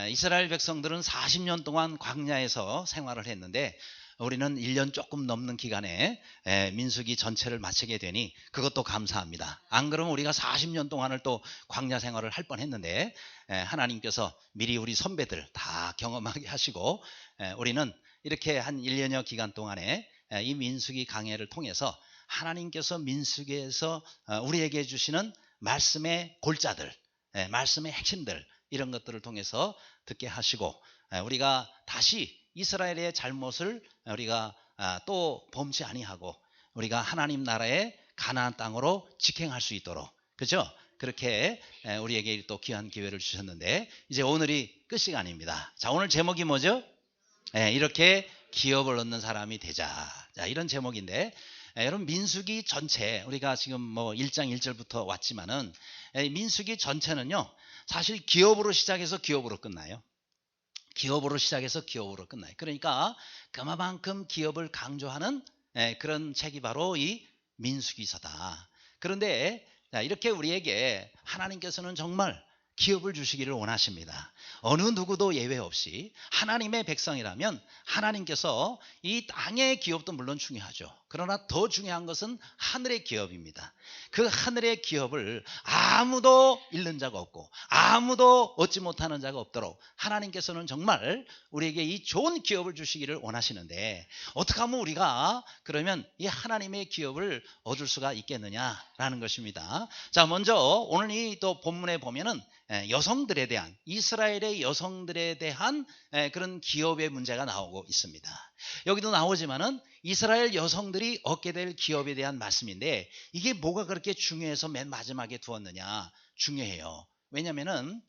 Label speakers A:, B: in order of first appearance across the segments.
A: 이스라엘 백성들은 40년 동안 광야에서 생활을 했는데 우리는 1년 조금 넘는 기간에 민수기 전체를 마치게 되니 그것도 감사합니다. 안 그러면 우리가 40년 동안을 또 광야 생활을 할 뻔했는데 하나님께서 미리 우리 선배들 다 경험하게 하시고 우리는 이렇게 한 1년여 기간 동안에 이 민수기 강해를 통해서 하나님께서 민수기에서 우리에게 주시는 말씀의 골자들, 말씀의 핵심들 이런 것들을 통해서 듣게 하시고 우리가 다시 이스라엘의 잘못을 우리가 또 범치 아니하고 우리가 하나님 나라의 가나안 땅으로 직행할 수 있도록 그죠? 그렇게 우리에게 또 귀한 기회를 주셨는데 이제 오늘이 끝 시간입니다. 자, 오늘 제목이 뭐죠? 이렇게 기업을 얻는 사람이 되자. 자, 이런 제목인데 여러분 민수기 전체 우리가 지금 뭐 1장 1절부터 왔지만은 민수기 전체는요 사실 기업으로 시작해서 기업으로 끝나요. 기업으로 시작해서 기업으로 끝나요. 그러니까 그만큼 기업을 강조하는 그런 책이 바로 이 민수기서다. 그런데 이렇게 우리에게 하나님께서는 정말 기업을 주시기를 원하십니다. 어느 누구도 예외 없이 하나님의 백성이라면 하나님께서 이 땅의 기업도 물론 중요하죠. 그러나 더 중요한 것은 하늘의 기업입니다. 그 하늘의 기업을 아무도 잃는 자가 없고 아무도 얻지 못하는 자가 없도록 하나님께서는 정말 우리에게 이 좋은 기업을 주시기를 원하시는데 어떻게 하면 우리가 그러면 이 하나님의 기업을 얻을 수가 있겠느냐라는 것입니다. 자, 먼저 오늘 이 또 본문에 보면은 여성들에 대한 이스라엘의 여성들에 대한 그런 기업의 문제가 나오고 있습니다. 여기도 나오지만은 이스라엘 여성들이 얻게 될 기업에 대한 말씀인데 이게 뭐가 그렇게 중요해서 맨 마지막에 두었느냐? 중요해요. 왜냐면은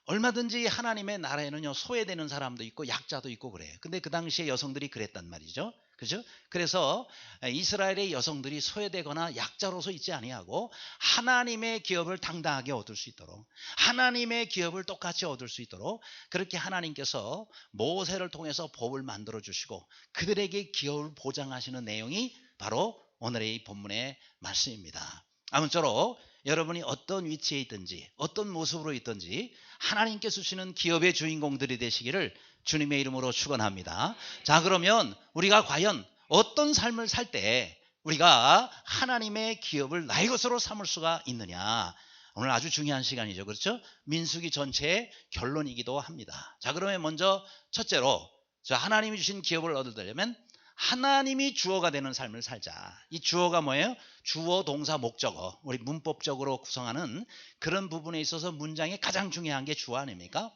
A: 얼마든지 하나님의 나라에는요 소외되는 사람도 있고 약자도 있고 그래요. 근데 그 당시에 여성들이 그랬단 말이죠. 그죠? 그래서 이스라엘의 여성들이 소외되거나 약자로서 있지 아니하고 하나님의 기업을 당당하게 얻을 수 있도록 하나님의 기업을 똑같이 얻을 수 있도록 그렇게 하나님께서 모세를 통해서 법을 만들어 주시고 그들에게 기업을 보장하시는 내용이 바로 오늘의 이 본문의 말씀입니다. 아무쪼록 여러분이 어떤 위치에 있든지 어떤 모습으로 있든지 하나님께서 주시는 기업의 주인공들이 되시기를 주님의 이름으로 축원합니다. 자, 그러면 우리가 과연 어떤 삶을 살 때 우리가 하나님의 기업을 나의 것으로 삼을 수가 있느냐? 오늘 아주 중요한 시간이죠. 그렇죠? 민수기 전체의 결론이기도 합니다. 자, 그러면 먼저 첫째로 하나님이 주신 기업을 얻으려면 하나님이 주어가 되는 삶을 살자. 이 주어가 뭐예요? 주어, 동사, 목적어. 우리 문법적으로 구성하는 그런 부분에 있어서 문장이 가장 중요한 게 주어 아닙니까?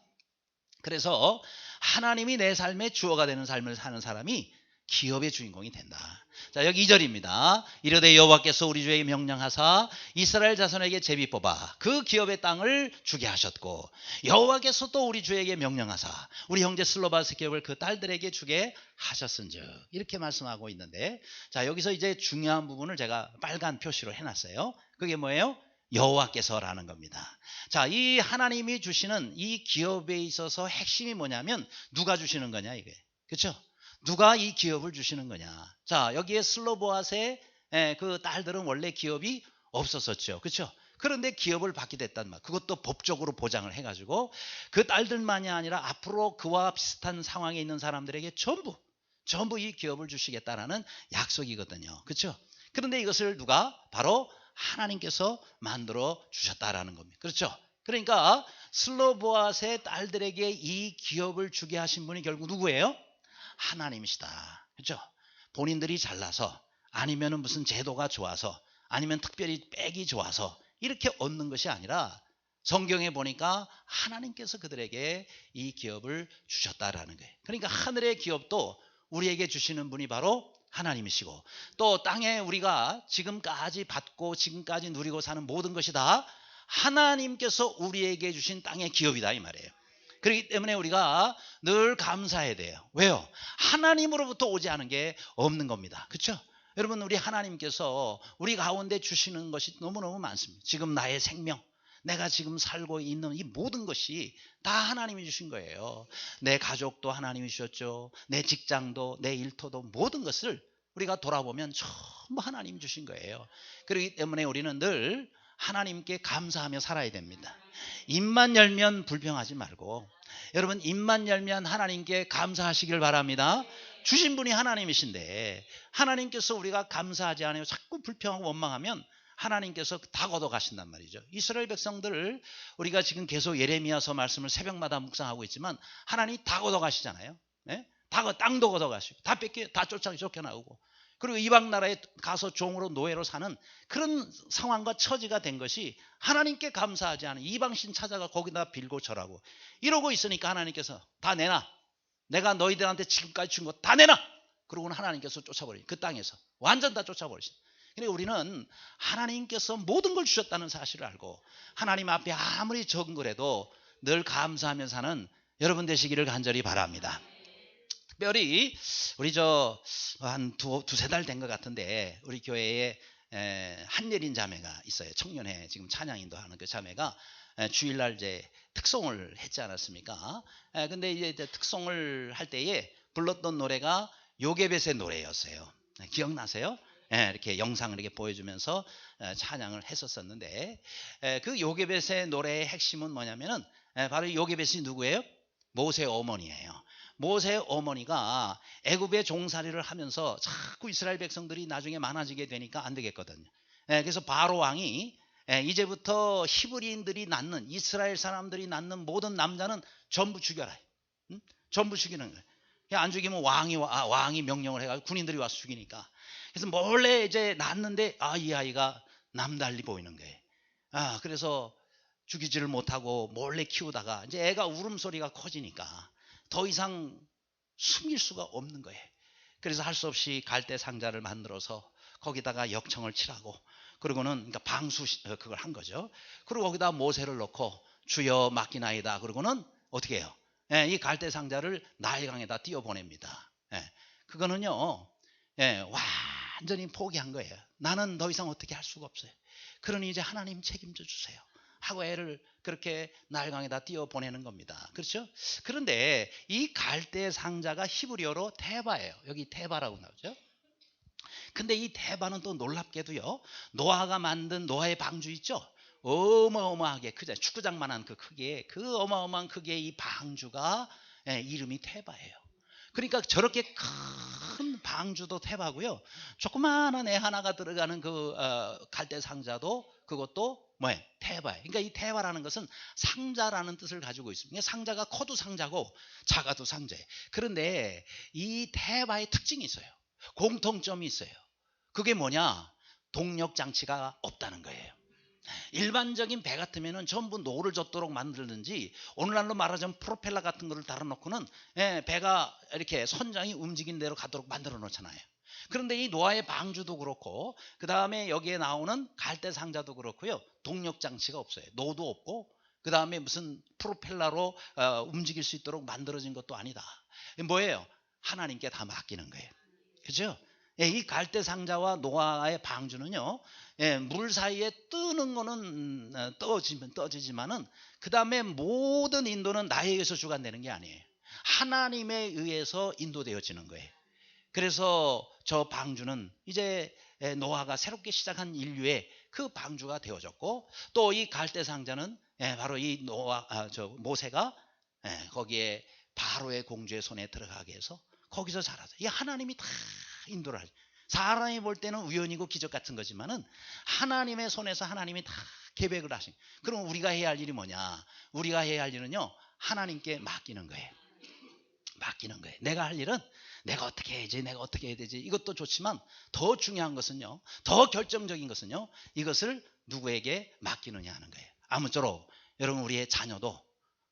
A: 그래서 하나님이 내 삶의 주어가 되는 삶을 사는 사람이 기업의 주인공이 된다. 자, 여기 2절입니다. 이르되 여호와께서 우리 주에게 명령하사 이스라엘 자손에게 제비 뽑아 그 기업의 땅을 주게 하셨고 여호와께서 또 우리 주에게 명령하사 우리 형제 슬로바스 기업을 그 딸들에게 주게 하셨은즉 이렇게 말씀하고 있는데 자, 여기서 이제 중요한 부분을 제가 빨간 표시로 해놨어요. 그게 뭐예요? 여호와께서라는 겁니다. 자, 이 하나님이 주시는 이 기업에 있어서 핵심이 뭐냐면 누가 주시는 거냐 이게. 그렇죠? 누가 이 기업을 주시는 거냐. 자, 여기에 슬로보앗의 그 딸들은 원래 기업이 없었었죠. 그렇죠? 그런데 기업을 받게 됐단 말. 그것도 법적으로 보장을 해가지고 그 딸들만이 아니라 앞으로 그와 비슷한 상황에 있는 사람들에게 전부 이 기업을 주시겠다라는 약속이거든요. 그렇죠? 그런데 이것을 누가? 바로 하나님께서 만들어 주셨다라는 겁니다. 그렇죠? 그러니까 슬로보앗의 딸들에게 이 기업을 주게 하신 분이 결국 누구예요? 하나님이시다. 그렇죠? 본인들이 잘나서 아니면 무슨 제도가 좋아서 아니면 특별히 빽이 좋아서 이렇게 얻는 것이 아니라 성경에 보니까 하나님께서 그들에게 이 기업을 주셨다라는 거예요. 그러니까 하늘의 기업도 우리에게 주시는 분이 바로 하나님이시고 또 땅에 우리가 지금까지 받고 지금까지 누리고 사는 모든 것이 다 하나님께서 우리에게 주신 땅의 기업이다 이 말이에요. 그렇기 때문에 우리가 늘 감사해야 돼요. 왜요? 하나님으로부터 오지 않은 게 없는 겁니다. 그렇죠? 여러분 우리 하나님께서 우리 가운데 주시는 것이 너무너무 많습니다. 지금 나의 생명 내가 지금 살고 있는 이 모든 것이 다 하나님이 주신 거예요. 내 가족도 하나님이 주셨죠. 내 직장도 내 일터도 모든 것을 우리가 돌아보면 전부 하나님이 주신 거예요. 그렇기 때문에 우리는 늘 하나님께 감사하며 살아야 됩니다. 입만 열면 불평하지 말고, 여러분 입만 열면 하나님께 감사하시길 바랍니다. 주신 분이 하나님이신데 하나님께서 우리가 감사하지 않아요 자꾸 불평하고 원망하면 하나님께서 다 걷어가신단 말이죠. 이스라엘 백성들을 우리가 지금 계속 예레미야서 말씀을 새벽마다 묵상하고 있지만 하나님 다 걷어가시잖아요. 네? 땅도 걷어가시고 다 쫓겨나오고, 그리고 이방 나라에 가서 종으로 노예로 사는 그런 상황과 처지가 된 것이 하나님께 감사하지 않은 이방신 찾아가 거기다 빌고 절하고 이러고 있으니까 하나님께서 다 내놔, 내가 너희들한테 지금까지 준 거 다 내놔, 그러고는 하나님께서 쫓아버리니 그 땅에서 완전 다 쫓아버리신. 그러니까 우리는 하나님께서 모든 걸 주셨다는 사실을 알고 하나님 앞에 아무리 적은 거라도 늘 감사하며 사는 여러분 되시기를 간절히 바랍니다. 특별히 우리 한 두세 달 된 것 같은데 우리 교회에 한예린 자매가 있어요. 청년회 지금 찬양 인도하는 그 자매가 주일날 이제 특송을 했지 않았습니까? 근데 이제 특송을 할 때에 불렀던 노래가 요게벳의 노래였어요. 기억나세요? 이렇게 영상을 이렇게 보여주면서 찬양을 했었었는데, 그 요게벳의 노래의 핵심은 뭐냐면은 바로 요게벳이 누구예요? 모세 어머니예요. 모세 어머니가 애굽의 종살이를 하면서 자꾸 이스라엘 백성들이 나중에 많아지게 되니까 안 되겠거든요. 그래서 바로 왕이 이제부터 히브리인들이 낳는, 이스라엘 사람들이 낳는 모든 남자는 전부 죽여라. 응? 전부 죽이는 거예요. 안 죽이면 왕이 명령을 해가지고 군인들이 와서 죽이니까. 그래서 몰래 이제 낳았는데 이 아이가 남달리 보이는 거예요. 그래서 죽이지를 못하고 몰래 키우다가 이제 애가 울음소리가 커지니까 더 이상 숨길 수가 없는 거예요. 그래서 할 수 없이 갈대 상자를 만들어서 거기다가 역청을 칠하고, 그리고는 그러니까 방수 그걸 한 거죠. 그리고 거기다 모세를 넣고 주여 맡기나이다. 그러고는 어떻게 해요? 이 갈대 상자를 나일강에다 띄워 보냅니다. 그거는요, 완전히 포기한 거예요. 나는 더 이상 어떻게 할 수가 없어요. 그러니 이제 하나님 책임져 주세요 하고 애를 그렇게 나일강에다 띄워 보내는 겁니다. 그렇죠? 그런데 이 갈대 상자가 히브리어로 테바예요. 여기 테바라고 나오죠. 근데 이 테바는 또 놀랍게도요, 노아가 만든 노아의 방주 있죠? 어마어마하게 크죠. 축구장만한 그 크기에, 그 어마어마한 크기의 이 방주가 이름이 테바예요. 그러니까 저렇게 큰 방주도 테바고요, 조그마한 애 하나가 들어가는 그 갈대 상자도 그것도 뭐예요? 테바예요. 그러니까 이 테바라는 것은 상자라는 뜻을 가지고 있습니다. 상자가 커도 상자고 작아도 상자예요. 그런데 이 테바의 특징이 있어요. 공통점이 있어요. 그게 뭐냐? 동력 장치가 없다는 거예요. 일반적인 배 같으면 전부 노를 젓도록 만들든지, 오늘날로 말하자면 프로펠러 같은 거를 달아놓고는 배가 이렇게 선장이 움직인 대로 가도록 만들어 놓잖아요. 그런데 이 노아의 방주도 그렇고 그 다음에 여기에 나오는 갈대 상자도 그렇고요, 동력 장치가 없어요. 노도 없고 그 다음에 무슨 프로펠러로 움직일 수 있도록 만들어진 것도 아니다. 뭐예요? 하나님께 다 맡기는 거예요. 그죠? 이 갈대 상자와 노아의 방주는요, 물 사이에 뜨는 거는 떠지지만은 그 다음에 모든 인도는 나에 의해서 주관되는 게 아니에요. 하나님에 의해서 인도되어지는 거예요. 그래서 저 방주는 이제 노아가 새롭게 시작한 인류의 그 방주가 되어졌고, 또 이 갈대 상자는 바로 이 모세가 거기에 바로의 공주의 손에 들어가게 해서 거기서 자라서, 이 하나님이 다 인도를 하죠. 사람이 볼 때는 우연이고 기적 같은 거지만은 하나님의 손에서 하나님이 다 계획을 하신. 그럼 우리가 해야 할 일이 뭐냐? 우리가 해야 할 일은요, 하나님께 맡기는 거예요. 맡기는 거예요. 내가 할 일은 내가 어떻게 해야지, 내가 어떻게 해야 되지, 이것도 좋지만 더 중요한 것은요, 더 결정적인 것은요, 이것을 누구에게 맡기느냐 하는 거예요. 아무쪼록 여러분, 우리의 자녀도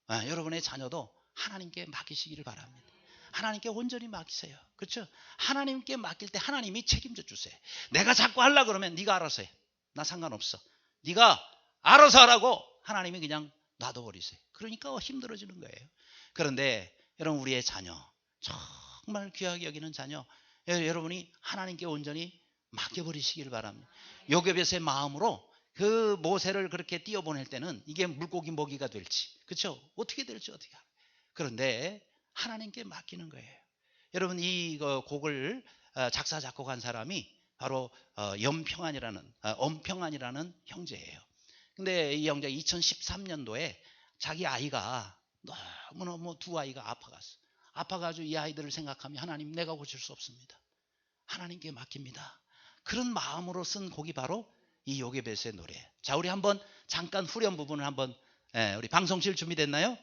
A: 여러분의 자녀도 하나님께 맡기시기를 바랍니다. 하나님께 온전히 맡기세요. 그렇죠? 하나님께 맡길 때 하나님이 책임져 주세요. 내가 자꾸 하려고 그러면 네가 알아서 해. 나 상관없어. 네가 알아서 하라고 하나님이 그냥 놔둬버리세요. 그러니까 힘들어지는 거예요. 그런데 여러분, 우리의 자녀, 정말 귀하게 여기는 자녀, 여러분이 하나님께 온전히 맡겨버리시기를 바랍니다. 요게벳의 마음으로 그 모세를 그렇게 띄워보낼 때는 이게 물고기 먹이가 될지, 그렇죠? 어떻게 될지 어떻게 알아요. 그런데 하나님께 맡기는 거예요. 여러분, 이 곡을 작사 작곡한 사람이 바로 엄평안이라는 형제예요. 근데 이 형제가 2013년도에 자기 아이가 너무너무 두 아이가 아파가지고 이 아이들을 생각하면 하나님 내가 고칠 수 없습니다. 하나님께 맡깁니다. 그런 마음으로 쓴 곡이 바로 이 요게벳의 노래. 자, 우리 한번 잠깐 후렴 부분을 한번 우리 방송실 준비됐나요?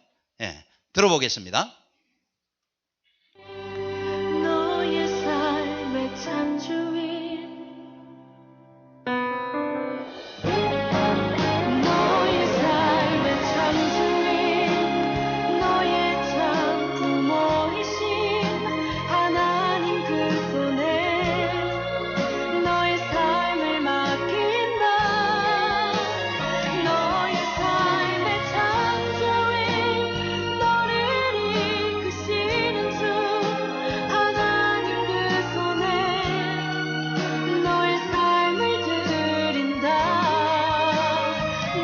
A: 들어보겠습니다.
B: 너의 삶의 창조인 너의 삶의 창조인 너의 참 부모이신 하나님 그 손에 너의 삶을 맡긴다. 너의 삶의 창조인 너를 이끄시는 주 하나님 그 손에 너의 삶을 드린다.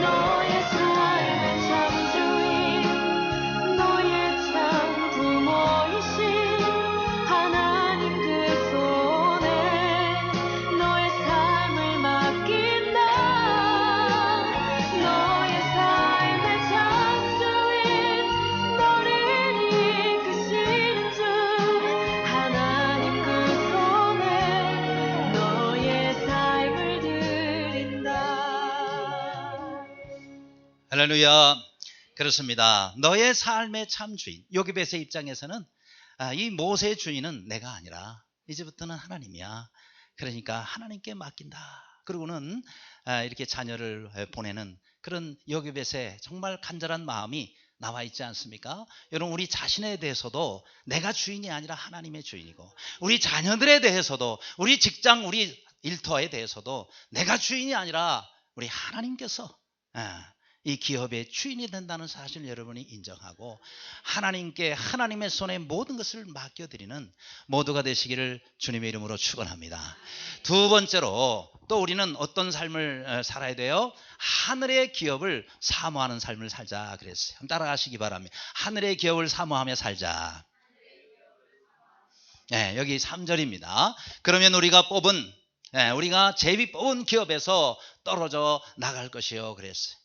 B: 너의 삶의 창조인 너의 참 부모이신 하나님 그 손에 너의 삶을 맡긴다. 너의 삶의 창조인 너를 이끄시는 주 하나님 그 손에 너의 삶을 드린다.
A: 할렐루야. 그렇습니다. 너의 삶의 참 주인. 요게벳의 입장에서는 이 모세의 주인은 내가 아니라 이제부터는 하나님이야. 그러니까 하나님께 맡긴다. 그리고는 이렇게 자녀를 보내는 그런 요게벳의 정말 간절한 마음이 나와 있지 않습니까? 여러분, 우리 자신에 대해서도 내가 주인이 아니라 하나님의 주인이고, 우리 자녀들에 대해서도, 우리 직장, 우리 일터에 대해서도 내가 주인이 아니라 우리 하나님께서 이 기업의 주인이 된다는 사실을 여러분이 인정하고 하나님께, 하나님의 손에 모든 것을 맡겨드리는 모두가 되시기를 주님의 이름으로 축원합니다. 두 번째로 또 우리는 어떤 삶을 살아야 돼요? 하늘의 기업을 사모하는 삶을 살자 그랬어요. 한번 따라가시기 바랍니다. 하늘의 기업을 사모하며 살자. 여기 3절입니다. 그러면 우리가 제비 뽑은 기업에서 떨어져 나갈 것이요 그랬어요.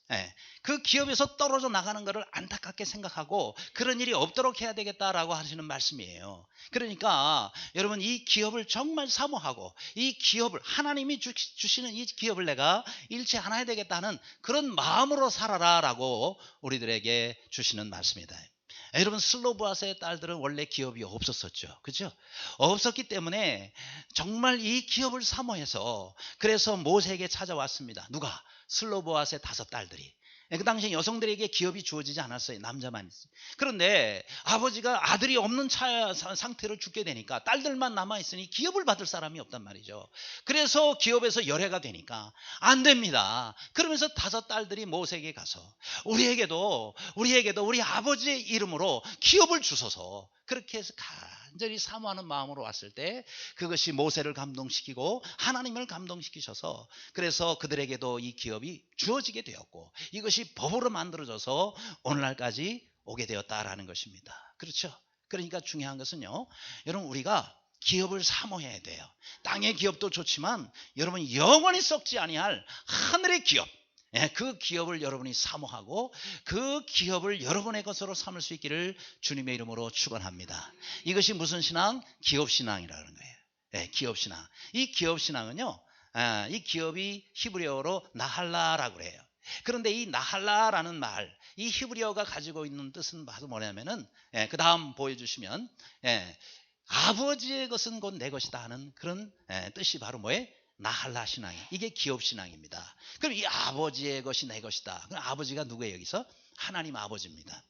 A: 그 기업에서 떨어져 나가는 것을 안타깝게 생각하고 그런 일이 없도록 해야 되겠다라고 하시는 말씀이에요. 그러니까 여러분, 이 기업을 정말 사모하고 이 기업을, 하나님이 주시는 이 기업을 내가 잃지 않아야 되겠다는 그런 마음으로 살아라라고 우리들에게 주시는 말씀이다. 여러분, 슬로보아스의 딸들은 원래 기업이 없었었죠. 그죠? 없었기 때문에 정말 이 기업을 사모해서 그래서 모세에게 찾아왔습니다. 누가? 슬로보아스의 5딸들이. 그 당시에 여성들에게 기업이 주어지지 않았어요. 남자만 있어요. 그런데 아버지가 아들이 없는 상태로 죽게 되니까 딸들만 남아있으니 기업을 받을 사람이 없단 말이죠. 그래서 기업에서 열애가 되니까 안 됩니다. 그러면서 5딸들이 모세에게 가서 우리에게도 우리 아버지의 이름으로 기업을 주소서, 그렇게 해서 간절히 사모하는 마음으로 왔을 때 그것이 모세를 감동시키고 하나님을 감동시키셔서 그래서 그들에게도 이 기업이 주어지게 되었고 이것이 법으로 만들어져서 오늘날까지 오게 되었다라는 것입니다. 그렇죠? 그러니까 중요한 것은요, 여러분, 우리가 기업을 사모해야 돼요. 땅의 기업도 좋지만 여러분, 영원히 썩지 아니할 하늘의 기업, 그 기업을 여러분이 사모하고 그 기업을 여러분의 것으로 삼을 수 있기를 주님의 이름으로 축원합니다. 이것이 무슨 신앙? 기업신앙이라는 거예요. 기업신앙. 이 기업신앙은요, 이 기업이 히브리어로 나할라라고 해요. 그런데 이 나할라라는 말, 이 히브리어가 가지고 있는 뜻은 바로 뭐냐면은, 그 다음 보여주시면, 아버지의 것은 곧 내 것이다 하는 그런 뜻이 바로 뭐예요? 나할라 신앙이. 이게 기업 신앙입니다. 그럼 이 아버지의 것이 내 것이다. 그럼 아버지가 누구예요? 여기서 하나님 아버지입니다.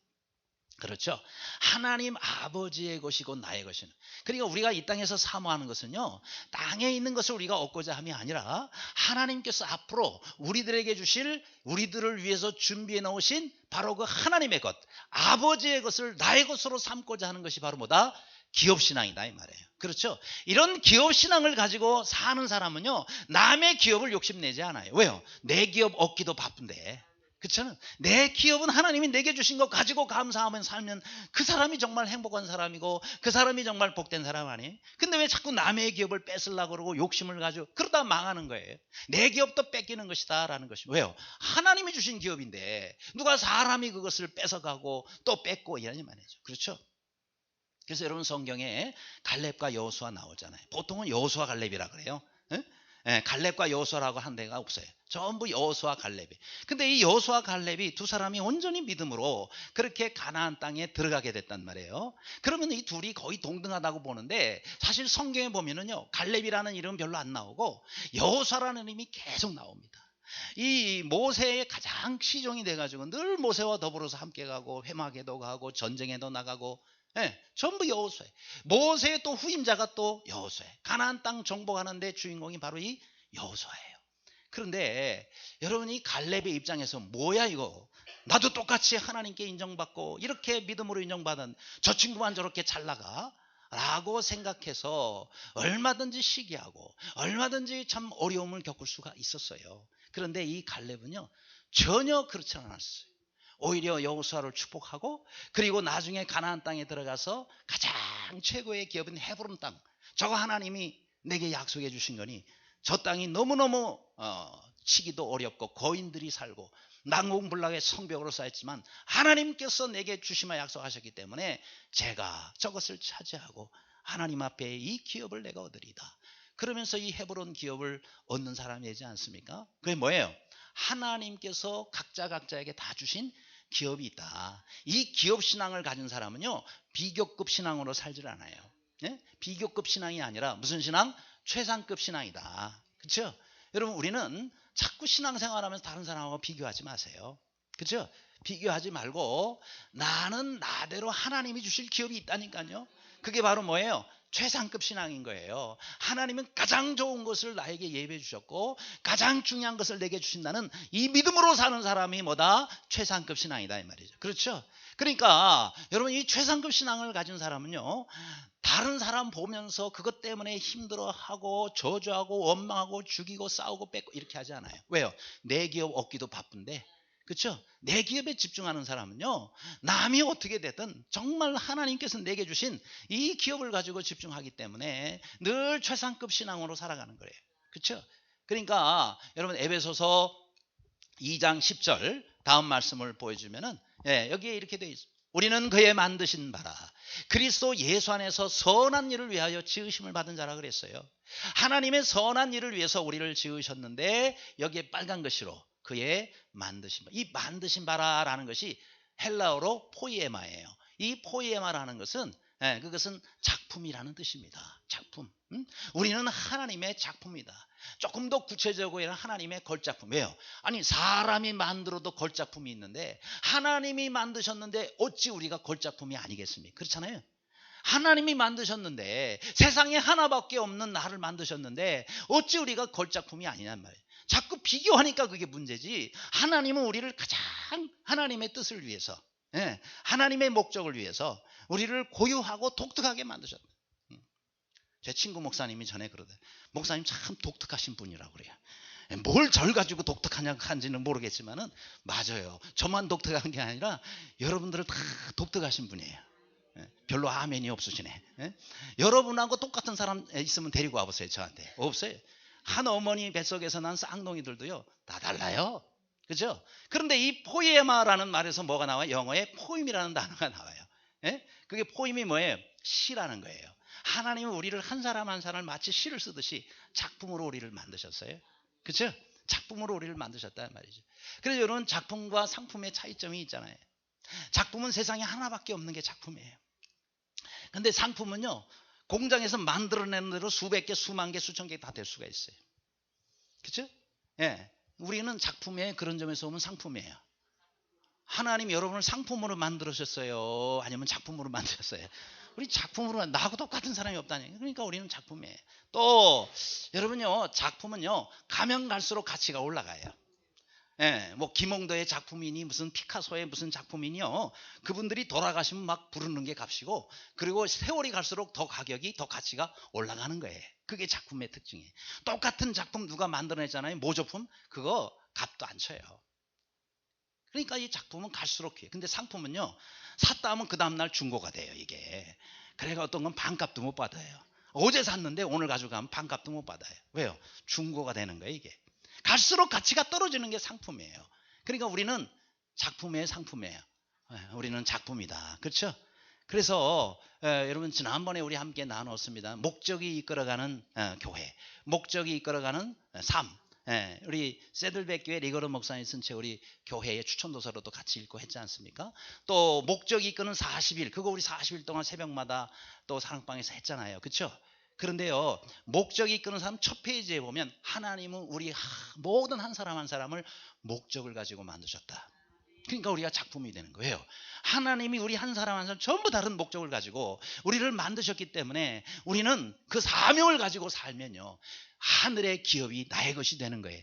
A: 그렇죠? 하나님 아버지의 것이고 나의 것이는. 그러니까 우리가 이 땅에서 사모하는 것은요, 땅에 있는 것을 우리가 얻고자 함이 아니라 하나님께서 앞으로 우리들에게 주실, 우리들을 위해서 준비해 놓으신 바로 그 하나님의 것, 아버지의 것을 나의 것으로 삼고자 하는 것이 바로 뭐다? 기업신앙이다 이 말이에요. 그렇죠? 이런 기업신앙을 가지고 사는 사람은요, 남의 기업을 욕심내지 않아요. 왜요? 내 기업 얻기도 바쁜데, 그렇잖아요. 내 기업은 하나님이 내게 주신 거 가지고 감사하면 살면 그 사람이 정말 행복한 사람이고 그 사람이 정말 복된 사람 아니에요? 근데 왜 자꾸 남의 기업을 뺏으려고 그러고 욕심을 가지고 그러다 망하는 거예요. 내 기업도 뺏기는 것이다 라는 것이. 왜요? 하나님이 주신 기업인데 누가 사람이 그것을 뺏어가고 또 뺏고 이러니 말이죠. 그렇죠? 그래서 여러분 성경에 갈렙과 여호수아 나오잖아요. 보통은 여호수아 갈렙이라 그래요. 예? 예, 갈렙과 여호수아라고 한 데가 없어요. 전부 여호수아 갈렙이. 근데 이 여호수아 갈렙이 두 사람이 온전히 믿음으로 그렇게 가나안 땅에 들어가게 됐단 말이에요. 그러면 이 둘이 거의 동등하다고 보는데 사실 성경에 보면은요, 갈렙이라는 이름은 별로 안 나오고 여호수아라는 이름이 계속 나옵니다. 이 모세의 가장 시종이 돼가지고 늘 모세와 더불어서 함께 가고 회막에도 가고 전쟁에도 나가고, 예, 전부 여호수아예요. 모세의 또 후임자가 또 여호수아예요. 가나안 땅 정복하는데 주인공이 바로 이 여호수아예요. 그런데 여러분이 갈렙의 입장에서 뭐야 이거, 나도 똑같이 하나님께 인정받고 이렇게 믿음으로 인정받은 저 친구만 저렇게 잘 나가? 라고 생각해서 얼마든지 시기하고 얼마든지 참 어려움을 겪을 수가 있었어요. 그런데 이 갈렙은요, 전혀 그렇지 않았어요. 오히려 여호수아를 축복하고, 그리고 나중에 가나안 땅에 들어가서 가장 최고의 기업인 헤브론 땅, 저거 하나님이 내게 약속해 주신 거니 저 땅이 너무너무 치기도 어렵고 거인들이 살고 난공불락의 성벽으로 쌓였지만 하나님께서 내게 주시마 약속하셨기 때문에 제가 저것을 차지하고 하나님 앞에 이 기업을 내가 얻으리다. 그러면서 이 헤브론 기업을 얻는 사람이 되지 않습니까? 그게 뭐예요? 하나님께서 각자에게 다 주신 기업이 있다. 이 기업 신앙을 가진 사람은요, 비교급 신앙으로 살질 않아요. 예? 비교급 신앙이 아니라 무슨 신앙? 최상급 신앙이다. 그렇죠? 여러분, 우리는 자꾸 신앙생활하면서 다른 사람하고 비교하지 마세요. 그렇죠? 비교하지 말고 나는 나대로 하나님이 주실 기업이 있다니까요. 그게 바로 뭐예요? 최상급 신앙인 거예요. 하나님은 가장 좋은 것을 나에게 예배해 주셨고 가장 중요한 것을 내게 주신다는 이 믿음으로 사는 사람이 뭐다? 최상급 신앙이다 이 말이죠. 그렇죠? 그러니까 여러분, 이 최상급 신앙을 가진 사람은요, 다른 사람 보면서 그것 때문에 힘들어하고 저주하고 원망하고 죽이고 싸우고 뺏고 이렇게 하지 않아요. 왜요? 내 기업 얻기도 바쁜데, 그렇죠? 내 기업에 집중하는 사람은요, 남이 어떻게 되든 정말 하나님께서 내게 주신 이 기업을 가지고 집중하기 때문에 늘 최상급 신앙으로 살아가는 거예요. 그렇죠? 그러니까 여러분, 에베소서 2장 10절 다음 말씀을 보여주면은, 예, 여기에 이렇게 되어 있습니다. 우리는 그의 만드신 바라 그리스도 예수 안에서 선한 일을 위하여 지으심을 받은 자라 그랬어요. 하나님의 선한 일을 위해서 우리를 지으셨는데 여기에 빨간 글씨로 그의 만드신 바. 이 만드신 바라라는 것이 헬라어로 포이에마예요. 이 포이에마라는 것은, 그것은 작품이라는 뜻입니다. 작품. 우리는 하나님의 작품이다. 조금 더 구체적으로 하나님의 걸작품. 왜요? 아니, 사람이 만들어도 걸작품이 있는데 하나님이 만드셨는데 어찌 우리가 걸작품이 아니겠습니까? 그렇잖아요. 하나님이 만드셨는데, 세상에 하나밖에 없는 나를 만드셨는데 어찌 우리가 걸작품이 아니냔 말이에요. 자꾸 비교하니까 그게 문제지. 하나님은 우리를 가장 하나님의 뜻을 위해서, 하나님의 목적을 위해서 우리를 고유하고 독특하게 만드셨다. 제 친구 목사님이 전에 그러더라고요. 목사님 참 독특하신 분이라고 그래요. 뭘 절 가지고 독특하냐고 한지는 모르겠지만은 맞아요. 저만 독특한 게 아니라 여러분들은 다 독특하신 분이에요. 별로 아멘이 없으시네. 여러분하고 똑같은 사람 있으면 데리고 와보세요. 저한테. 없어요. 한 어머니 뱃속에서 난 쌍둥이들도요, 다 달라요. 그죠? 그런데 이 포이에마라는 말에서 뭐가 나와요? 영어에 포임이라는 단어가 나와요. 그게 포임이 뭐예요? 시라는 거예요. 하나님은 우리를 한 사람 한 사람을 마치 시를 쓰듯이 작품으로 우리를 만드셨어요. 그죠? 작품으로 우리를 만드셨단 말이죠. 그래서 여러분, 작품과 상품의 차이점이 있잖아요. 작품은 세상에 하나밖에 없는 게 작품이에요. 근데 상품은요, 공장에서 만들어내는 대로 수백 개, 수만 개, 수천 개 다 될 수가 있어요. 그렇죠? 예, 우리는 작품에 그런 점에서 보면 상품이에요. 하나님 여러분을 상품으로 만들으셨어요? 아니면 작품으로 만드셨어요? 우리 작품으로, 나하고 똑같은 사람이 없다니. 그러니까 우리는 작품이에요. 또 여러분요, 작품은요, 가면 갈수록 가치가 올라가요. 뭐 김홍도의 작품이니 무슨 피카소의 무슨 작품이니요, 그분들이 돌아가시면 막 부르는 게 값이고, 그리고 세월이 갈수록 더 가격이, 더 가치가 올라가는 거예요. 그게 작품의 특징이에요. 똑같은 작품 누가 만들어냈잖아요. 모조품, 그거 값도 안 쳐요. 그러니까 이 작품은 갈수록 귀해. 근데 상품은요, 샀다 하면 그 다음날 중고가 돼요, 이게. 그래가 어떤 건 반값도 못 받아요. 어제 샀는데 오늘 가져가면 반값도 못 받아요. 왜요? 중고가 되는 거예요, 이게. 갈수록 가치가 떨어지는 게 상품이에요. 그러니까 우리는 작품의 상품이에요. 우리는 작품이다. 그렇죠? 그래서 여러분 지난번에 우리 함께 나눴습니다. 목적이 이끌어가는 교회, 목적이 이끌어가는 삶. 우리 세들백 교회 리거로 목사님 쓴 책 우리 교회의 추천도서로도 같이 읽고 했지 않습니까? 또 목적이 이끄는 40일, 그거 우리 40일 동안 새벽마다 또 사랑방에서 했잖아요. 그렇죠? 그런데요, 목적이 이끄는 삶 첫 페이지에 보면 하나님은 우리 모든 한 사람 한 사람을 목적을 가지고 만드셨다. 그러니까 우리가 작품이 되는 거예요. 하나님이 우리 한 사람 한 사람 전부 다른 목적을 가지고 우리를 만드셨기 때문에 우리는 그 사명을 가지고 살면요, 하늘의 기업이 나의 것이 되는 거예요.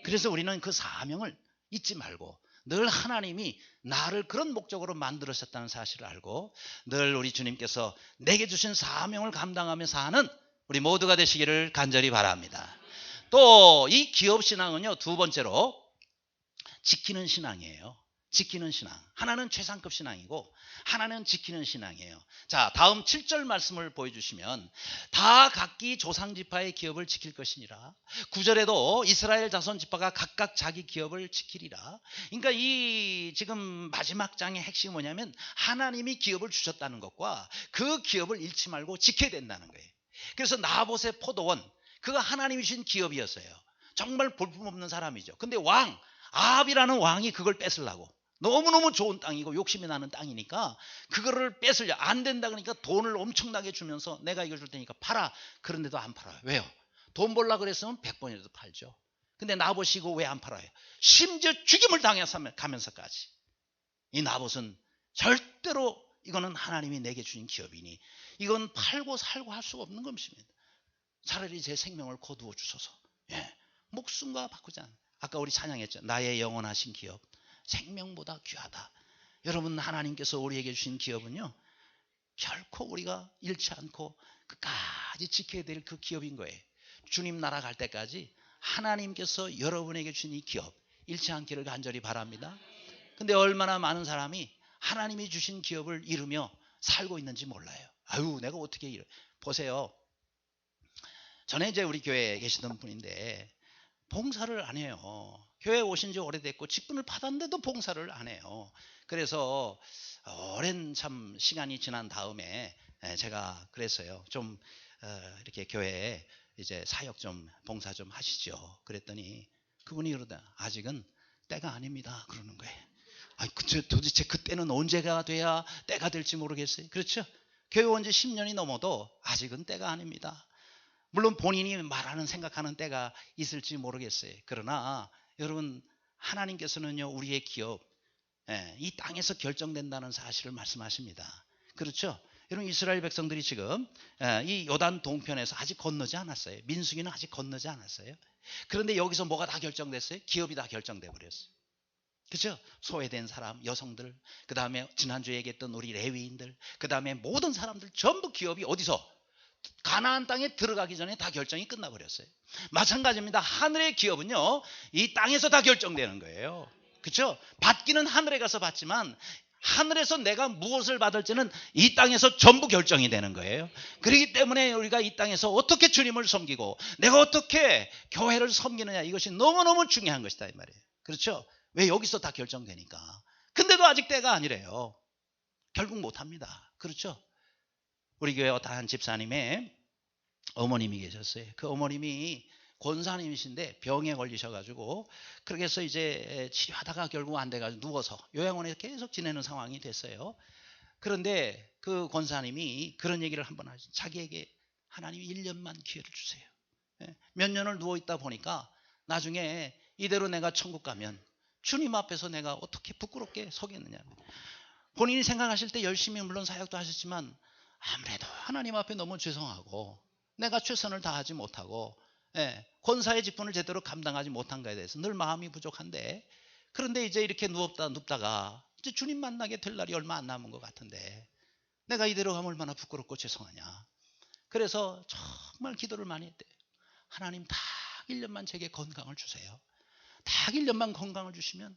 A: 그래서 우리는 그 사명을 잊지 말고 늘 하나님이 나를 그런 목적으로 만들으셨다는 사실을 알고 늘 우리 주님께서 내게 주신 사명을 감당하며 사는 우리 모두가 되시기를 간절히 바랍니다. 또 이 기업신앙은요, 두 번째로 지키는 신앙이에요. 지키는 신앙. 하나는 최상급 신앙이고 하나는 지키는 신앙이에요. 자, 다음 7절 말씀을 보여주시면 다 각기 조상지파의 기업을 지킬 것이니라. 9절에도 이스라엘 자손 지파가 각각 자기 기업을 지키리라. 그러니까 이 지금 마지막 장의 핵심이 뭐냐면 하나님이 기업을 주셨다는 것과 그 기업을 잃지 말고 지켜야 된다는 거예요. 그래서 나봇의 포도원, 그거 하나님이 주신 기업이었어요. 정말 볼품없는 사람이죠. 근데 아합이라는 왕이 그걸 뺏으려고, 너무너무 좋은 땅이고 욕심이 나는 땅이니까 그거를 뺏으려, 안 된다 그러니까 돈을 엄청나게 주면서 내가 이걸 줄 테니까 팔아. 그런데도 안 팔아요. 왜요? 돈 벌라 그랬으면 100번이라도 팔죠. 근데 나봇이 이거 왜 안 팔아요? 심지어 죽임을 당해가면서까지. 이 나봇은 절대로 이거는 하나님이 내게 주신 기업이니 이건 팔고 살고 할 수가 없는 것입니다. 차라리 제 생명을 거두어 주소서. 목숨과 바꾸지 않아요. 아까 우리 찬양했죠. 나의 영원하신 기업, 생명보다 귀하다. 여러분, 하나님께서 우리에게 주신 기업은요, 결코 우리가 잃지 않고 끝까지 지켜야 될 그 기업인 거예요. 주님 나라 갈 때까지 하나님께서 여러분에게 주신 이 기업 잃지 않기를 간절히 바랍니다. 근데 얼마나 많은 사람이 하나님이 주신 기업을 잃으며 살고 있는지 몰라요. 아유, 내가 어떻게 잃어. 보세요. 전에 이제 우리 교회에 계시던 분인데 봉사를 안 해요. 교회에 오신 지 오래됐고 직분을 받았는데도 봉사를 안 해요. 그래서 오랜 참 시간이 지난 다음에 제가 그랬어요. 좀 이렇게 교회에 이제 사역 좀 봉사 좀 하시죠. 그랬더니 그분이 그러다 아직은 때가 아닙니다. 그러는 거예요. 도대체 그때는 언제가 돼야 때가 될지 모르겠어요. 그렇죠? 교회 온 지 10년이 넘어도 아직은 때가 아닙니다. 물론 본인이 말하는 생각하는 때가 있을지 모르겠어요. 그러나 여러분, 하나님께서는요, 우리의 기업, 이 땅에서 결정된다는 사실을 말씀하십니다. 그렇죠? 여러분, 이스라엘 백성들이 지금 이 요단 동편에서 아직 건너지 않았어요. 민수기는 아직 건너지 않았어요. 그런데 여기서 뭐가 다 결정됐어요? 기업이 다 결정돼 버렸어요. 그렇죠? 소외된 사람, 여성들, 그 다음에 지난주에 얘기했던 우리 레위인들, 그 다음에 모든 사람들 전부 기업이 어디서? 가나안 땅에 들어가기 전에 다 결정이 끝나버렸어요. 마찬가지입니다. 하늘의 기업은요, 이 땅에서 다 결정되는 거예요. 그렇죠? 받기는 하늘에 가서 받지만 하늘에서 내가 무엇을 받을지는 이 땅에서 전부 결정이 되는 거예요. 그렇기 때문에 우리가 이 땅에서 어떻게 주님을 섬기고 내가 어떻게 교회를 섬기느냐, 이것이 너무너무 중요한 것이다 이 말이에요. 그렇죠? 왜? 여기서 다 결정되니까. 근데도 아직 때가 아니래요. 결국 못합니다. 그렇죠? 우리 교회 어떤 한 집사님의 어머님이 계셨어요. 그 어머님이 권사님이신데 병에 걸리셔가지고 그렇게 해서 이제 치료하다가 결국 안 돼가지고 누워서 요양원에 계속 지내는 상황이 됐어요. 그런데 그 권사님이 그런 얘기를 한번 하죠. 자기에게 하나님이 1년만 기회를 주세요. 몇 년을 누워있다 보니까 나중에 이대로 내가 천국 가면 주님 앞에서 내가 어떻게 부끄럽게 서겠느냐. 본인이 생각하실 때 열심히 물론 사역도 하셨지만 아무래도 하나님 앞에 너무 죄송하고 내가 최선을 다하지 못하고 권사의 직분을 제대로 감당하지 못한 것에 대해서 늘 마음이 부족한데, 그런데 이제 이렇게 눕다가 이제 주님 만나게 될 날이 얼마 안 남은 것 같은데 내가 이대로 가면 얼마나 부끄럽고 죄송하냐. 그래서 정말 기도를 많이 했대요. 하나님 딱 1년만 제게 건강을 주세요. 딱 1년만 건강을 주시면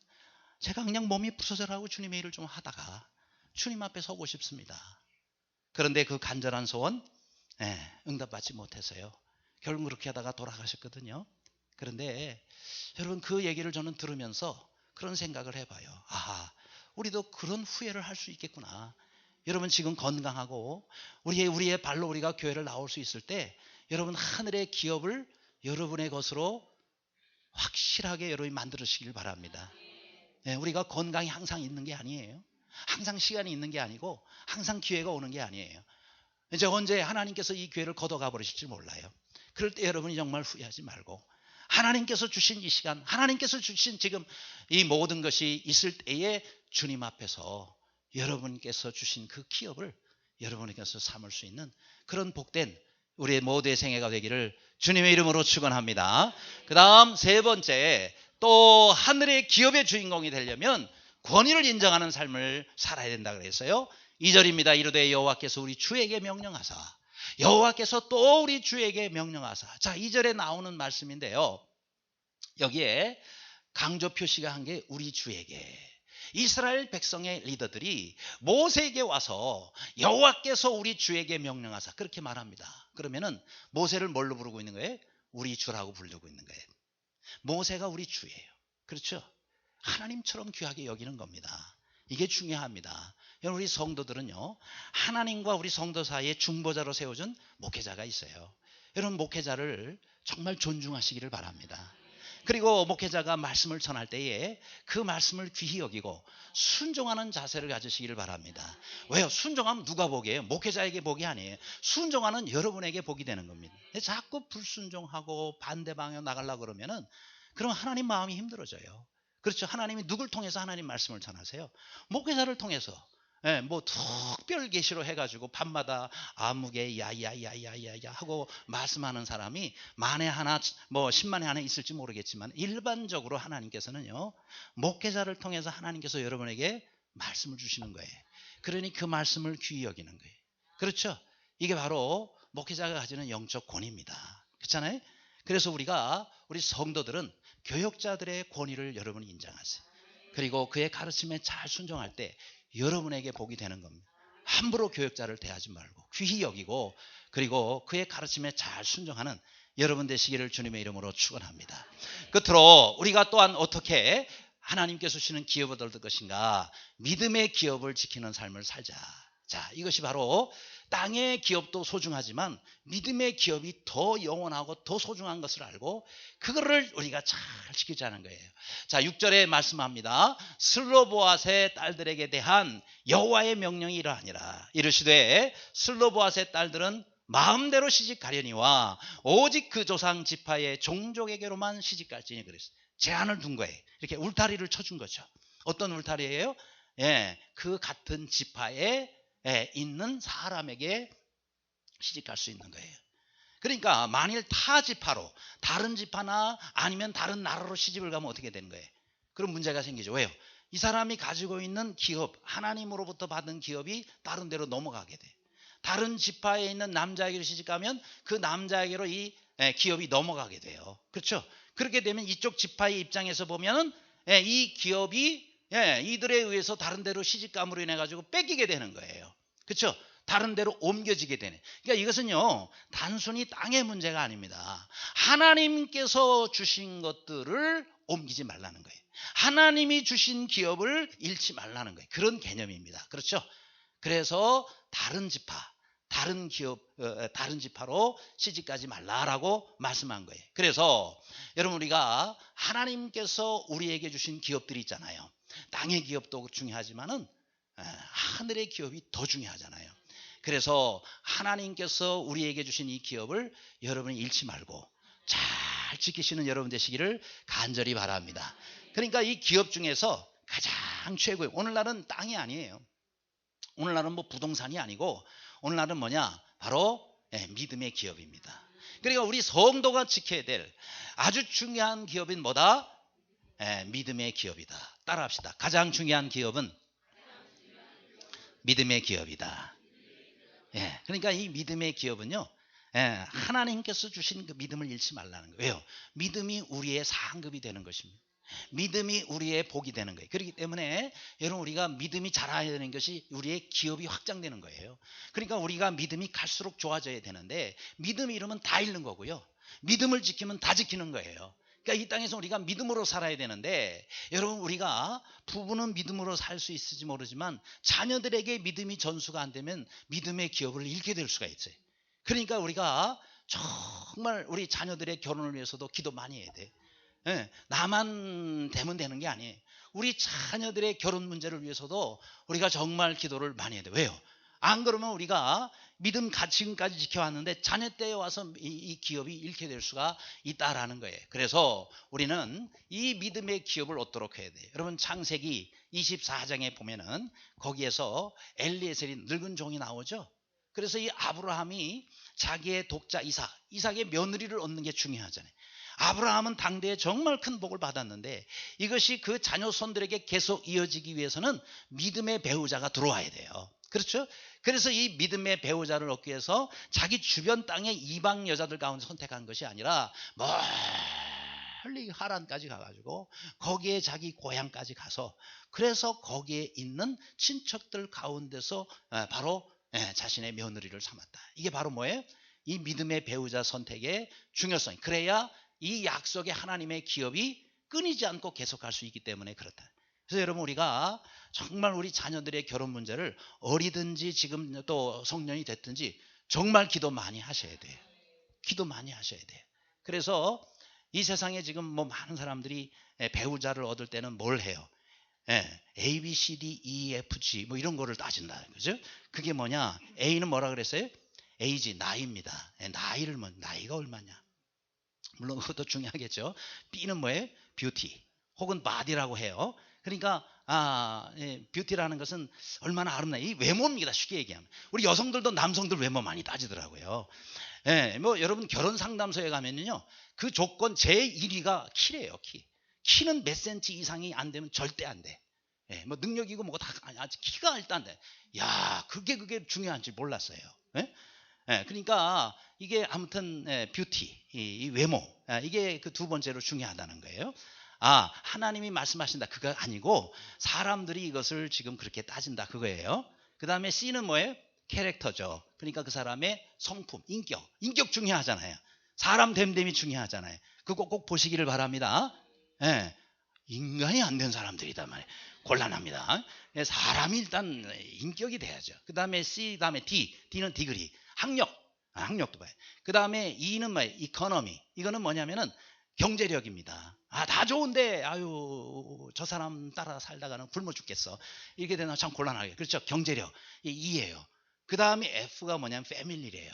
A: 제가 그냥 몸이 부서져라고 주님의 일을 좀 하다가 주님 앞에 서고 싶습니다. 그런데 그 간절한 소원 응답받지 못해서요. 결국 그렇게 하다가 돌아가셨거든요. 그런데 여러분 그 얘기를 저는 들으면서 그런 생각을 해봐요. 아하, 우리도 그런 후회를 할 수 있겠구나. 여러분 지금 건강하고 우리의 발로 우리가 교회를 나올 수 있을 때 여러분 하늘의 기업을 여러분의 것으로 확실하게 여러분이 만들으시길 바랍니다. 우리가 건강이 항상 있는 게 아니에요. 항상 시간이 있는 게 아니고 항상 기회가 오는 게 아니에요. 이제 언제 하나님께서 이 기회를 걷어가 버리실지 몰라요. 그럴 때 여러분이 정말 후회하지 말고 하나님께서 주신 이 시간, 하나님께서 주신 지금 이 모든 것이 있을 때에 주님 앞에서 여러분께서 주신 그 기업을 여러분에게서 삼을 수 있는 그런 복된 우리의 모두의 생애가 되기를 주님의 이름으로 축원합니다. 그 다음 세 번째, 또 하늘의 기업의 주인공이 되려면 권위를 인정하는 삶을 살아야 된다 그랬어요. 2절입니다. 이르되 여호와께서 우리 주에게 명령하사, 여호와께서 또 우리 주에게 명령하사. 자, 2절에 나오는 말씀인데요. 여기에 강조 표시가 한 게 우리 주에게. 이스라엘 백성의 리더들이 모세에게 와서 여호와께서 우리 주에게 명령하사 그렇게 말합니다. 그러면은 모세를 뭘로 부르고 있는 거예요? 우리 주라고 부르고 있는 거예요. 모세가 우리 주예요. 그렇죠? 하나님처럼 귀하게 여기는 겁니다. 이게 중요합니다. 여러분 우리 성도들은요, 하나님과 우리 성도 사이에 중보자로 세워준 목회자가 있어요. 여러분 목회자를 정말 존중하시기를 바랍니다. 그리고 목회자가 말씀을 전할 때에 그 말씀을 귀히 여기고 순종하는 자세를 가지시기를 바랍니다. 왜요? 순종하면 누가 복이에요? 목회자에게 복이 아니에요. 순종하는 여러분에게 복이 되는 겁니다. 자꾸 불순종하고 반대 방향 나가려고 그러면은 그럼 하나님 마음이 힘들어져요. 그렇죠? 하나님이 누굴 통해서 하나님 말씀을 전하세요? 목회자를 통해서. 뭐 특별 계시로 해가지고 밤마다 아무개 야야야야야야 하고 말씀하는 사람이 만에 하나 뭐 10만에 하나 있을지 모르겠지만 일반적으로 하나님께서는요 목회자를 통해서 하나님께서 여러분에게 말씀을 주시는 거예요. 그러니 그 말씀을 귀히 여기는 거예요. 그렇죠? 이게 바로 목회자가 가지는 영적 권위입니다. 그렇잖아요? 그래서 우리 성도들은 교역자들의 권위를 여러분이 인정하세요. 그리고 그의 가르침에 잘 순종할 때 여러분에게 복이 되는 겁니다. 함부로 교역자를 대하지 말고 귀히 여기고 그리고 그의 가르침에 잘 순종하는 여러분 되시기를 주님의 이름으로 축원합니다. 끝으로 우리가 또한 어떻게 하나님께서 주시는 기업을 얻을 것인가? 믿음의 기업을 지키는 삶을 살자. 자, 이것이 바로 땅의 기업도 소중하지만 믿음의 기업이 더 영원하고 더 소중한 것을 알고 그거를 우리가 잘 지키자는 거예요. 자, 6절에 말씀합니다. 슬로보앗의 딸들에게 대한 여호와의 명령이 이러하니라. 이르시되 슬로보앗의 딸들은 마음대로 시집가려니와 오직 그 조상 지파의 종족에게로만 시집갈지니 그랬어요. 제한을 둔 거예요. 이렇게 울타리를 쳐준 거죠. 어떤 울타리예요? 그 같은 지파에 있는 사람에게 시집갈 수 있는 거예요. 그러니까 만일 타 지파로 다른 지파나 아니면 다른 나라로 시집을 가면 어떻게 되는 거예요? 그럼 문제가 생기죠. 왜요? 이 사람이 가지고 있는 기업, 하나님으로부터 받은 기업이 다른 데로 넘어가게 돼. 다른 지파에 있는 남자에게로 시집가면 그 남자에게로 이 기업이 넘어가게 돼요. 그렇죠? 그렇게 되면 이쪽 지파의 입장에서 보면 이 기업이 이들에 의해서 다른 데로 시집감으로 인해 가지고 뺏기게 되는 거예요. 그렇죠? 다른 데로 옮겨지게 되네. 그러니까 이것은요 단순히 땅의 문제가 아닙니다. 하나님께서 주신 것들을 옮기지 말라는 거예요. 하나님이 주신 기업을 잃지 말라는 거예요. 그런 개념입니다. 그렇죠? 그래서 다른 지파, 다른 기업, 다른 지파로 시집가지 말라라고 말씀한 거예요. 그래서 여러분 우리가 하나님께서 우리에게 주신 기업들이 있잖아요. 땅의 기업도 중요하지만은 하늘의 기업이 더 중요하잖아요. 그래서 하나님께서 우리에게 주신 이 기업을 여러분이 잃지 말고 잘 지키시는 여러분 되시기를 간절히 바랍니다. 그러니까 이 기업 중에서 가장 최고의, 오늘날은 땅이 아니에요. 오늘날은 뭐 부동산이 아니고 오늘날은 뭐냐? 바로 믿음의 기업입니다. 그러니까 우리 성도가 지켜야 될 아주 중요한 기업인 뭐다? 믿음의 기업이다. 따라합시다. 가장 중요한 기업은 믿음의 기업이다. 그러니까 이 믿음의 기업은요, 하나님께서 주신 그 믿음을 잃지 말라는 거예요. 왜요? 믿음이 우리의 상급이 되는 것입니다. 믿음이 우리의 복이 되는 거예요. 그렇기 때문에 여러분 우리가 믿음이 자라야 되는 것이 우리의 기업이 확장되는 거예요. 그러니까 우리가 믿음이 갈수록 좋아져야 되는데 믿음이 이러면 다 잃는 거고요. 믿음을 지키면 다 지키는 거예요. 그러니까 이 땅에서 우리가 믿음으로 살아야 되는데 여러분 우리가 부부는 믿음으로 살 수 있을지 모르지만 자녀들에게 믿음이 전수가 안 되면 믿음의 기업을 잃게 될 수가 있어요. 그러니까 우리가 정말 우리 자녀들의 결혼을 위해서도 기도 많이 해야 돼. 예, 나만 되면 되는 게 아니에요. 우리 자녀들의 결혼 문제를 위해서도 우리가 정말 기도를 많이 해야 돼. 왜요? 안 그러면 우리가 믿음 지금까지 지켜왔는데 자녀 때에 와서 이 기업이 잃게 될 수가 있다라는 거예요. 그래서 우리는 이 믿음의 기업을 얻도록 해야 돼요. 여러분 창세기 24장에 보면은 거기에서 엘리에셀이 늙은 종이 나오죠. 그래서 이 아브라함이 자기의 독자 이삭의 며느리를 얻는 게 중요하잖아요. 아브라함은 당대에 정말 큰 복을 받았는데 이것이 그 자녀 손들에게 계속 이어지기 위해서는 믿음의 배우자가 들어와야 돼요. 그렇죠? 그래서 이 믿음의 배우자를 얻기 위해서 자기 주변 땅의 이방 여자들 가운데 선택한 것이 아니라 멀리 하란까지 가가지고 거기에 자기 고향까지 가서 그래서 거기에 있는 친척들 가운데서 바로 자신의 며느리를 삼았다. 이게 바로 뭐예요? 이 믿음의 배우자 선택의 중요성. 그래야 이 약속의 하나님의 기업이 끊이지 않고 계속할 수 있기 때문에 그렇다. 그래서 여러분 우리가 정말 우리 자녀들의 결혼 문제를 어리든지 지금 또 성년이 됐든지 정말 기도 많이 하셔야 돼요. 기도 많이 하셔야 돼요. 그래서 이 세상에 지금 뭐 많은 사람들이 배우자를 얻을 때는 뭘 해요? A, B, C, D, E, F, G 뭐 이런 거를 따진다. 그죠? 그게 뭐냐? A는 뭐라 그랬어요? Age, 나이입니다. 나이가 얼마냐? 물론 그것도 중요하겠죠. B는 뭐예요? 뷰티 혹은 바디라고 해요. 그러니까 뷰티라는 것은 얼마나 아름다워. 이 외모입니다. 쉽게 얘기하면. 우리 여성들도 남성들 외모 많이 따지더라고요. 뭐 여러분 결혼 상담소에 가면요. 그 조건 제1위가 키래요. 키는 몇 센치 이상이 안 되면 절대 안 돼. 뭐 능력이고 뭐고 다 키가 일단 돼. 야, 그게 중요한지 몰랐어요. 그러니까 이게 아무튼 뷰티, 이 외모, 이게 그 두 번째로 중요하다는 거예요. 하나님이 말씀하신다 그거 아니고 사람들이 이것을 지금 그렇게 따진다 그거예요. 그 다음에 C는 뭐예요? 캐릭터죠. 그러니까 그 사람의 성품, 인격 중요하잖아요. 사람 됨됨이 중요하잖아요. 그거 꼭 보시기를 바랍니다. 인간이 안 된 사람들이다 말이에요. 곤란합니다. 사람이 일단 인격이 돼야죠. 그 다음에 C, 그 다음에 D는 디그리, 학력도 봐요. 그 다음에 E는 뭐예요? 이코노미. 이거는 뭐냐면은 경제력입니다. 다 좋은데 저 사람 따라 살다가는 굶어 죽겠어. 이렇게 되면 참 곤란하게. 그렇죠? 경제력. E예요. 그 다음에 F가 뭐냐면 패밀리래요.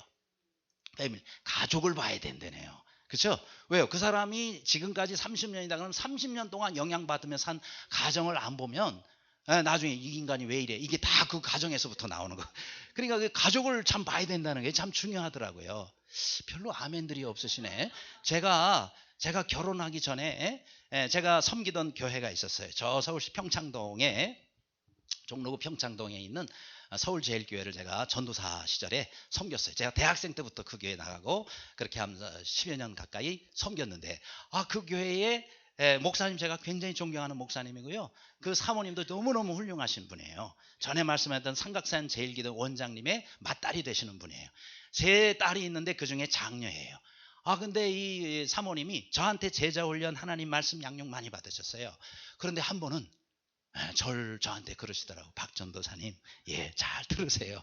A: 패밀리. 가족을 봐야 된다네요. 그렇죠? 왜요? 그 사람이 지금까지 30년이다 그러면 30년 동안 영향받으면서 산 가정을 안 보면 나중에 이 인간이 왜 이래? 이게 다 그 가정에서부터 나오는 거. 그러니까 그 가족을 참 봐야 된다는 게 참 중요하더라고요. 별로 아멘들이 없으시네. 제가 결혼하기 전에 제가 섬기던 교회가 있었어요. 저 서울시 평창동에 종로구 평창동에 있는 서울제일교회를 제가 전도사 시절에 섬겼어요. 제가 대학생 때부터 그 교회 나가고 그렇게 하면서 10여 년 가까이 섬겼는데 그 교회에 목사님 제가 굉장히 존경하는 목사님이고요. 그 사모님도 너무너무 훌륭하신 분이에요. 전에 말씀하셨던 삼각산 제일기도 원장님의 맏딸이 되시는 분이에요. 세 딸이 있는데 그중에 장녀예요. 근데 이 사모님이 저한테 제자 훈련 하나님 말씀 양육 많이 받으셨어요. 그런데 한 번은 저한테 그러시더라고. 박 전도사님, 잘 들으세요.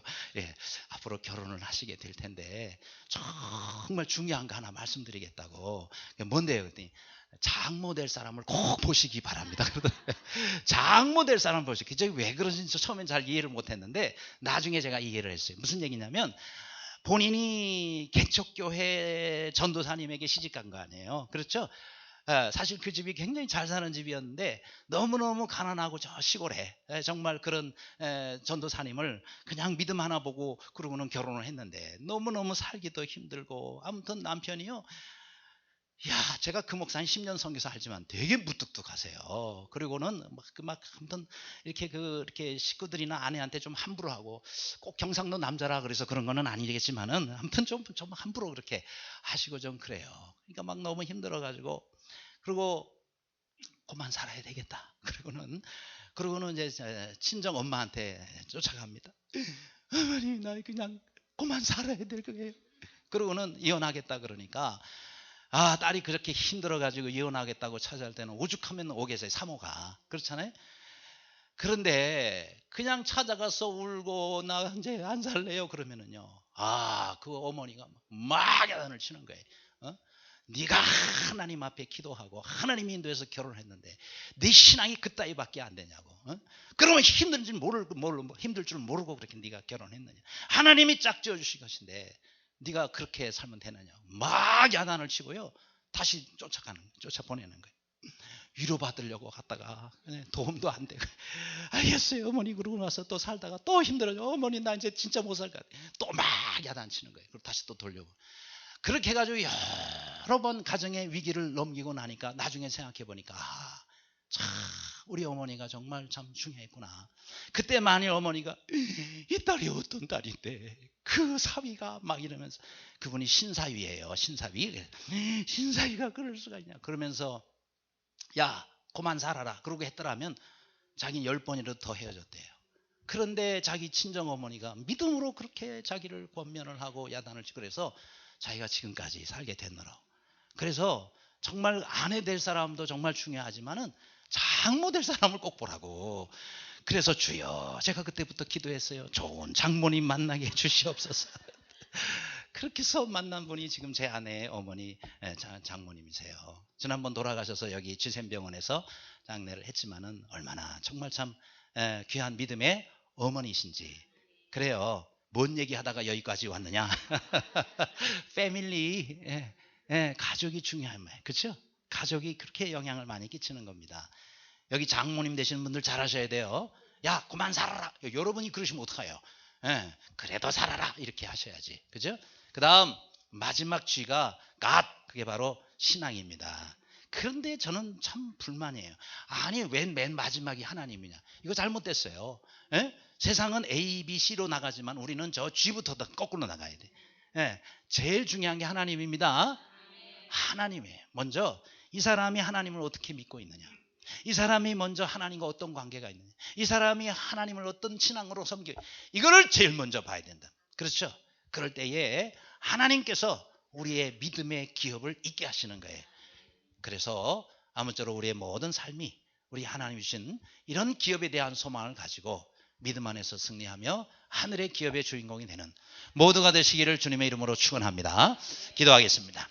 A: 앞으로 결혼을 하시게 될 텐데 정말 중요한 거 하나 말씀드리겠다고. 뭔데요? 그랬더니 장모 될 사람을 꼭 보시기 바랍니다. 장모 될 사람을 보시기. 왜 그러신지 처음엔 잘 이해를 못했는데 나중에 제가 이해를 했어요. 무슨 얘기냐면 본인이 개척교회 전도사님에게 시집간 거 아니에요. 그렇죠? 사실 그 집이 굉장히 잘 사는 집이었는데 너무너무 가난하고 저 시골에 정말 그런 전도사님을 그냥 믿음 하나 보고 그러고는 결혼을 했는데 너무너무 살기도 힘들고 아무튼 남편이요. 제가 그 목사님 10년 선교사 알지만 되게 무뚝뚝하세요. 그리고는 아무튼 이렇게 식구들이나 아내한테 좀 함부로 하고 꼭 경상도 남자라 그래서 그런 거는 아니겠지만은 아무튼 좀 함부로 그렇게 하시고 좀 그래요. 그러니까 막 너무 힘들어가지고 그리고 그만 살아야 되겠다. 그러고는 이제 친정 엄마한테 쫓아갑니다. 어머니, 나 그냥 그만 살아야 될 거예요. 그러고는 이혼하겠다 그러니까, 딸이 그렇게 힘들어가지고 이혼하겠다고 찾아올 때는 오죽하면 오겠어요. 사모가. 그렇잖아요. 그런데 그냥 찾아가서 울고 나 이제 안 살래요 그러면은요, 그 어머니가 막 야단을 치는 거예요. 네가 하나님 앞에 기도하고 하나님 인도해서 결혼했는데 네 신앙이 그따위밖에 안 되냐고. 그러면 힘들 줄 모르고 그렇게 네가 결혼했느냐. 하나님이 짝지어 주신 것인데 네가 그렇게 살면 되느냐고 막 야단을 치고요, 다시 쫓아보내는 거예요. 위로받으려고 갔다가 도움도 안 되고, 알겠어요 어머니. 그러고 나서 또 살다가 또 힘들어져. 어머니, 나 이제 진짜 못 살 것 같아. 또 막 야단치는 거예요. 그리고 다시 또 돌려고. 그렇게 해가지고 여러 번 가정의 위기를 넘기고 나니까 나중에 생각해 보니까, 참 우리 어머니가 정말 참 중요했구나. 그때 만일 어머니가 이 딸이 어떤 딸인데 그 사위가 막 이러면서, 그분이 신사위예요. 신사위가 그럴 수가 있냐 그러면서, 야 그만 살아라 그러고 했더라면 자기 10번이라도 더 헤어졌대요. 그런데 자기 친정어머니가 믿음으로 그렇게 자기를 권면을 하고 야단을 치고, 그래서 자기가 지금까지 살게 됐노라고. 그래서 정말 아내 될 사람도 정말 중요하지만은 장모 될 사람을 꼭 보라고. 그래서 주여, 제가 그때부터 기도했어요. 좋은 장모님 만나게 해주시옵소서. 그렇게 해서 만난 분이 지금 제 아내의 어머니 장모님이세요. 지난번 돌아가셔서 여기 지샘병원에서 장례를 했지만은 얼마나 정말 참 귀한 믿음의 어머니신지. 그래요. 뭔 얘기하다가 여기까지 왔느냐. 패밀리, 가족이 중요한 거예요. 그렇죠? 가족이 그렇게 영향을 많이 끼치는 겁니다. 여기 장모님 되시는 분들 잘하셔야 돼요. 야 그만 살아라. 여러분이 그러시면 어떡해요. 그래도 살아라 이렇게 하셔야지. 그죠? 그 다음 마지막 G가 God, 그게 바로 신앙입니다. 그런데 저는 참 불만이에요. 아니 왜 맨 마지막이 하나님이냐. 이거 잘못됐어요. 세상은 A, B, C로 나가지만 우리는 저 G부터 거꾸로 나가야 돼. 제일 중요한 게 하나님입니다. 하나님이에요. 먼저 이 사람이 하나님을 어떻게 믿고 있느냐, 이 사람이 먼저 하나님과 어떤 관계가 있느냐, 이 사람이 하나님을 어떤 신앙으로 섬기고, 이거를 제일 먼저 봐야 된다. 그렇죠? 그럴 때에 하나님께서 우리의 믿음의 기업을 있게 하시는 거예요. 그래서 아무쪼록 우리의 모든 삶이 우리 하나님 주신 이런 기업에 대한 소망을 가지고 믿음 안에서 승리하며 하늘의 기업의 주인공이 되는 모두가 되시기를 주님의 이름으로 축원합니다. 기도하겠습니다.